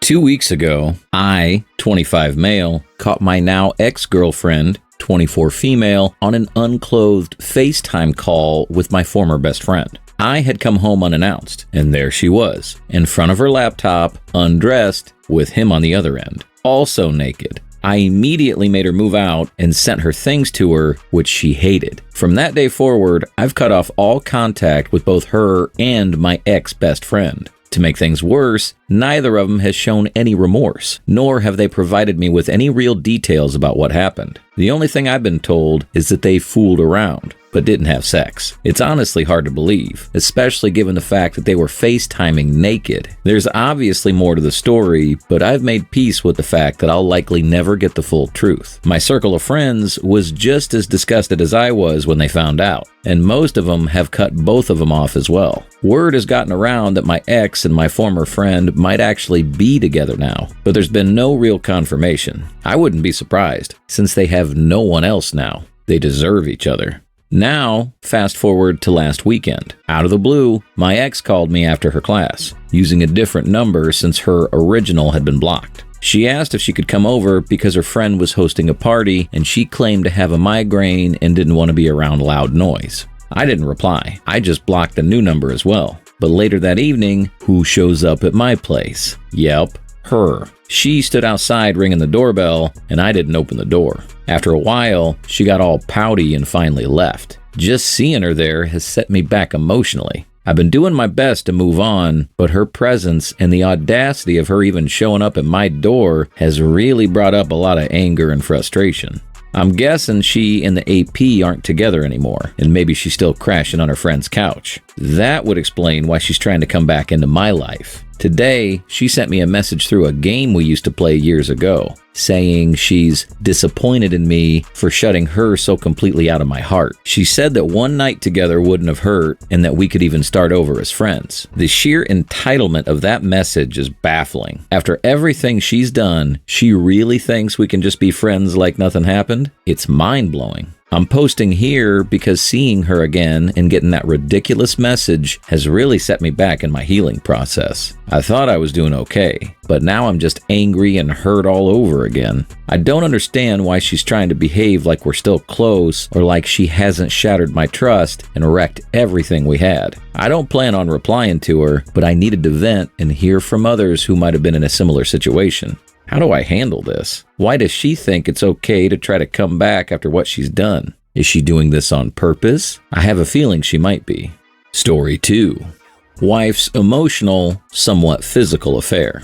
2 weeks ago, I, 25 male, caught my now ex-girlfriend, 24 female, on an unclothed FaceTime call with my former best friend. I had come home unannounced, and there she was, in front of her laptop, undressed, with him on the other end, also naked. I immediately made her move out and sent her things to her, which she hated. From that day forward, I've cut off all contact with both her and my ex-best friend. To make things worse, neither of them has shown any remorse, nor have they provided me with any real details about what happened. The only thing I've been told is that they fooled around, but didn't have sex. It's honestly hard to believe, especially given the fact that they were FaceTiming naked. There's obviously more to the story, but I've made peace with the fact that I'll likely never get the full truth. My circle of friends was just as disgusted as I was when they found out, and most of them have cut both of them off as well. Word has gotten around that my ex and my former friend might actually be together now, but there's been no real confirmation. I wouldn't be surprised, since they have no one else now. They deserve each other. Now, fast forward to last weekend. Out of the blue, my ex called me after her class, using a different number since her original had been blocked. She asked if she could come over because her friend was hosting a party and she claimed to have a migraine and didn't want to be around loud noise. I didn't reply. I just blocked the new number as well. But later that evening, who shows up at my place? Yep, her. She stood outside ringing the doorbell, and I didn't open the door. After a while, she got all pouty and finally left. Just seeing her there has set me back emotionally. I've been doing my best to move on, but her presence and the audacity of her even showing up at my door has really brought up a lot of anger and frustration. I'm guessing she and the AP aren't together anymore, and maybe she's still crashing on her friend's couch. That would explain why she's trying to come back into my life. Today, she sent me a message through a game we used to play years ago, saying she's disappointed in me for shutting her so completely out of my heart. She said that one night together wouldn't have hurt and that we could even start over as friends. The sheer entitlement of that message is baffling. After everything she's done, she really thinks we can just be friends like nothing happened? It's mind-blowing. I'm posting here because seeing her again and getting that ridiculous message has really set me back in my healing process. I thought I was doing okay, but now I'm just angry and hurt all over again. I don't understand why she's trying to behave like we're still close or like she hasn't shattered my trust and wrecked everything we had. I don't plan on replying to her, but I needed to vent and hear from others who might have been in a similar situation. How do I handle this? Why does she think it's okay to try to come back after what she's done? Is she doing this on purpose? I have a feeling she might be. Story 2. Wife's emotional, somewhat physical affair.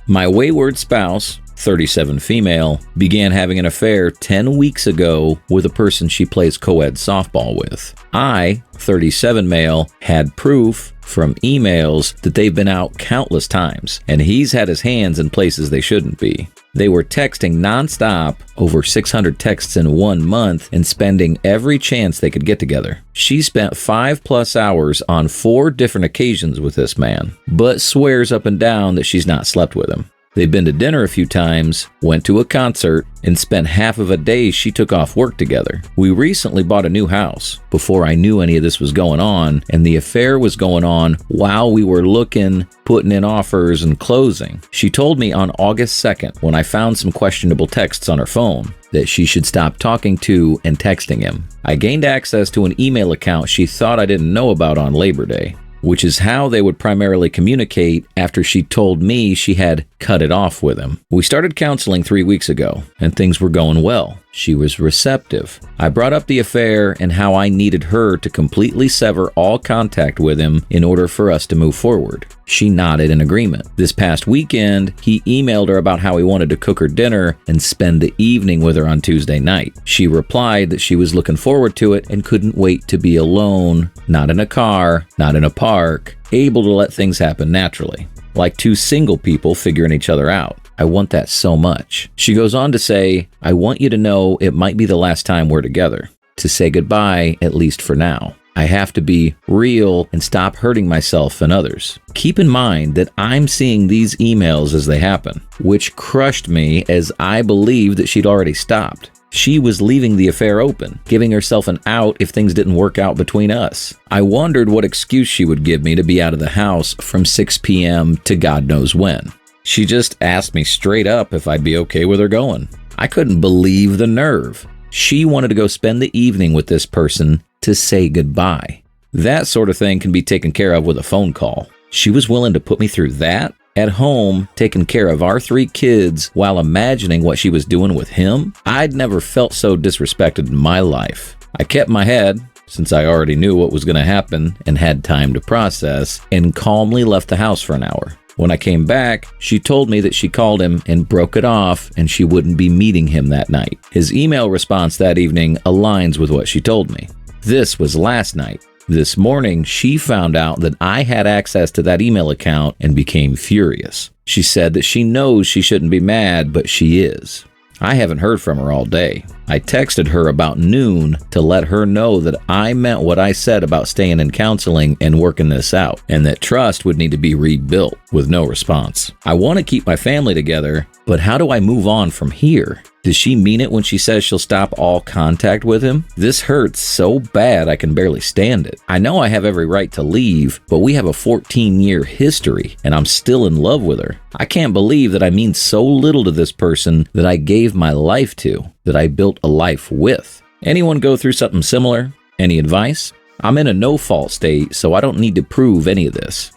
My wayward spouse, 37 female, began having an affair 10 weeks ago with a person she plays co-ed softball with. I, 37 male, had proof from emails that they've been out countless times, and he's had his hands in places they shouldn't be. They were texting nonstop, over 600 texts in 1 month, and spending every chance they could get together. She spent 5+ hours on 4 different occasions with this man, but swears up and down that she's not slept with him. They've been to dinner a few times, went to a concert, and spent half of a day she took off work together. We recently bought a new house before I knew any of this was going on, and the affair was going on while we were looking, putting in offers, and closing. She told me on August 2nd, when I found some questionable texts on her phone, that she should stop talking to and texting him. I gained access to an email account she thought I didn't know about on Labor Day, which is how they would primarily communicate after she told me she had cut it off with him. We started counseling 3 weeks ago, and things were going well. She was receptive. I brought up the affair and how I needed her to completely sever all contact with him in order for us to move forward. She nodded in agreement. This past weekend, he emailed her about how he wanted to cook her dinner and spend the evening with her on Tuesday night. She replied that she was looking forward to it and couldn't wait to be alone, not in a car, not in a park, able to let things happen naturally. Like 2 single people figuring each other out. I want that so much. She goes on to say, I want you to know it might be the last time we're together. To say goodbye, at least for now. I have to be real and stop hurting myself and others. Keep in mind that I'm seeing these emails as they happen, which crushed me as I believed that she'd already stopped. She was leaving the affair open, giving herself an out if things didn't work out between us. I wondered what excuse she would give me to be out of the house from 6 p.m. to God knows when. She just asked me straight up if I'd be okay with her going. I couldn't believe the nerve. She wanted to go spend the evening with this person to say goodbye. That sort of thing can be taken care of with a phone call. She was willing to put me through that? At home, taking care of our 3 kids while imagining what she was doing with him? I'd never felt so disrespected in my life. I kept my head, since I already knew what was going to happen and had time to process, and calmly left the house for an hour. When I came back, she told me that she called him and broke it off and she wouldn't be meeting him that night. His email response that evening aligns with what she told me. This was last night. This morning, she found out that I had access to that email account and became furious. She said that she knows she shouldn't be mad, but she is. I haven't heard from her all day. I texted her about noon to let her know that I meant what I said about staying in counseling and working this out, and that trust would need to be rebuilt, with no response. I want to keep my family together, but how do I move on from here? Does she mean it when she says she'll stop all contact with him? This hurts so bad I can barely stand it. I know I have every right to leave, but we have a 14-year history, and I'm still in love with her. I can't believe that I mean so little to this person that I gave my life to, that I built a life with. Anyone go through something similar? Any advice? I'm in a no-fault state, so I don't need to prove any of this.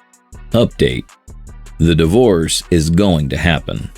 Update. The divorce is going to happen.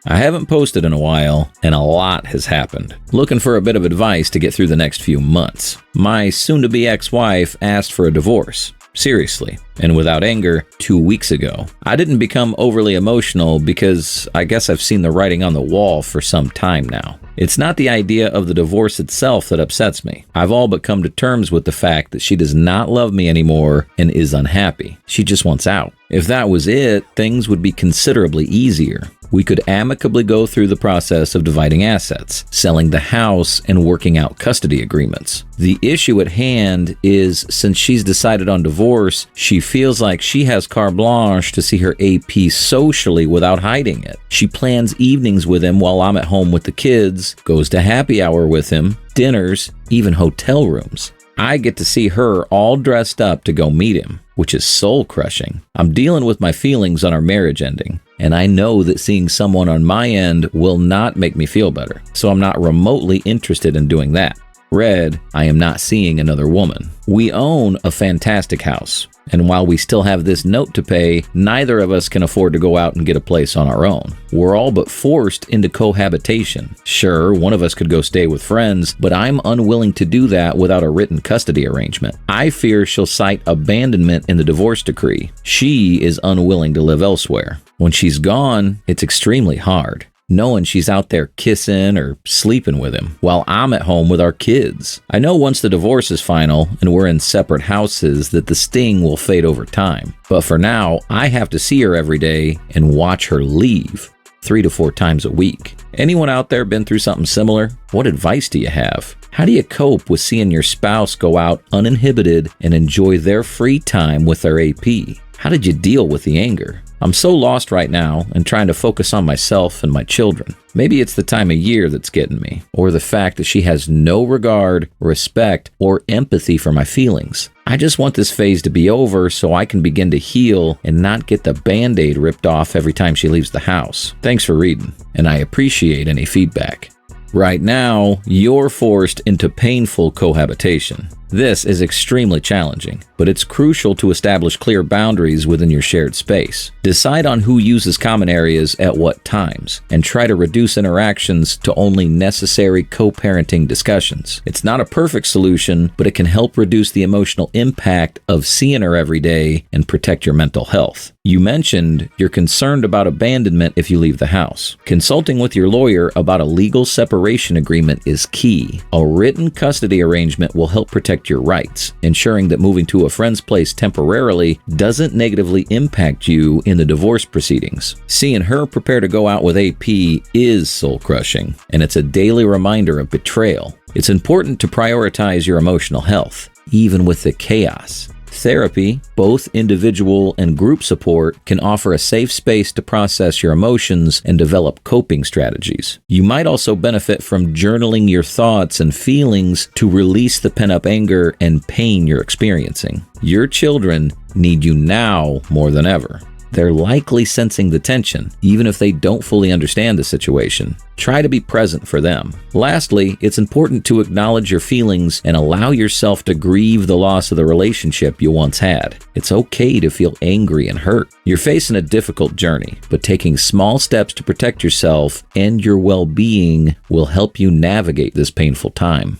I haven't posted in a while, and a lot has happened. Looking for a bit of advice to get through the next few months. My soon-to-be ex-wife asked for a divorce. Seriously, and without anger, 2 weeks ago. I didn't become overly emotional because I guess I've seen the writing on the wall for some time now. It's not the idea of the divorce itself that upsets me. I've all but come to terms with the fact that she does not love me anymore and is unhappy. She just wants out. If that was it, things would be considerably easier. We could amicably go through the process of dividing assets, selling the house, and working out custody agreements. The issue at hand is, since she's decided on divorce, she feels like she has carte blanche to see her AP socially without hiding it. She plans evenings with him while I'm at home with the kids, goes to happy hour with him, dinners, even hotel rooms. I get to see her all dressed up to go meet him, which is soul-crushing. I'm dealing with my feelings on our marriage ending, and I know that seeing someone on my end will not make me feel better, so I'm not remotely interested in doing that. Red, I am not seeing another woman. We own a fantastic house, and while we still have this note to pay, neither of us can afford to go out and get a place on our own. We're all but forced into cohabitation. Sure, one of us could go stay with friends, but I'm unwilling to do that without a written custody arrangement. I fear she'll cite abandonment in the divorce decree. She is unwilling to live elsewhere. When she's gone, it's extremely hard, knowing she's out there kissing or sleeping with him while I'm at home with our kids. I know once the divorce is final and we're in separate houses that the sting will fade over time. But for now, I have to see her every day and watch her leave 3 to 4 times a week. Anyone out there been through something similar? What advice do you have? How do you cope with seeing your spouse go out uninhibited and enjoy their free time with their AP? How did you deal with the anger? I'm so lost right now and trying to focus on myself and my children. Maybe it's the time of year that's getting me, or the fact that she has no regard, respect, or empathy for my feelings. I just want this phase to be over so I can begin to heal and not get the Band-Aid ripped off every time she leaves the house. Thanks for reading, and I appreciate any feedback. Right now, you're forced into painful cohabitation. This is extremely challenging, but it's crucial to establish clear boundaries within your shared space. Decide on who uses common areas at what times, and try to reduce interactions to only necessary co-parenting discussions. It's not a perfect solution, but it can help reduce the emotional impact of seeing her every day and protect your mental health. You mentioned you're concerned about abandonment if you leave the house. Consulting with your lawyer about a legal separation agreement is key. A written custody arrangement will help protect your rights, ensuring that moving to a friend's place temporarily doesn't negatively impact you in the divorce proceedings. Seeing her prepare to go out with AP is soul-crushing, and it's a daily reminder of betrayal. It's important to prioritize your emotional health, even with the chaos. Therapy, both individual and group support, can offer a safe space to process your emotions and develop coping strategies. You might also benefit from journaling your thoughts and feelings to release the pent-up anger and pain you're experiencing. Your children need you now more than ever. They're likely sensing the tension, even if they don't fully understand the situation. Try to be present for them. Lastly, it's important to acknowledge your feelings and allow yourself to grieve the loss of the relationship you once had. It's okay to feel angry and hurt. You're facing a difficult journey, but taking small steps to protect yourself and your well-being will help you navigate this painful time.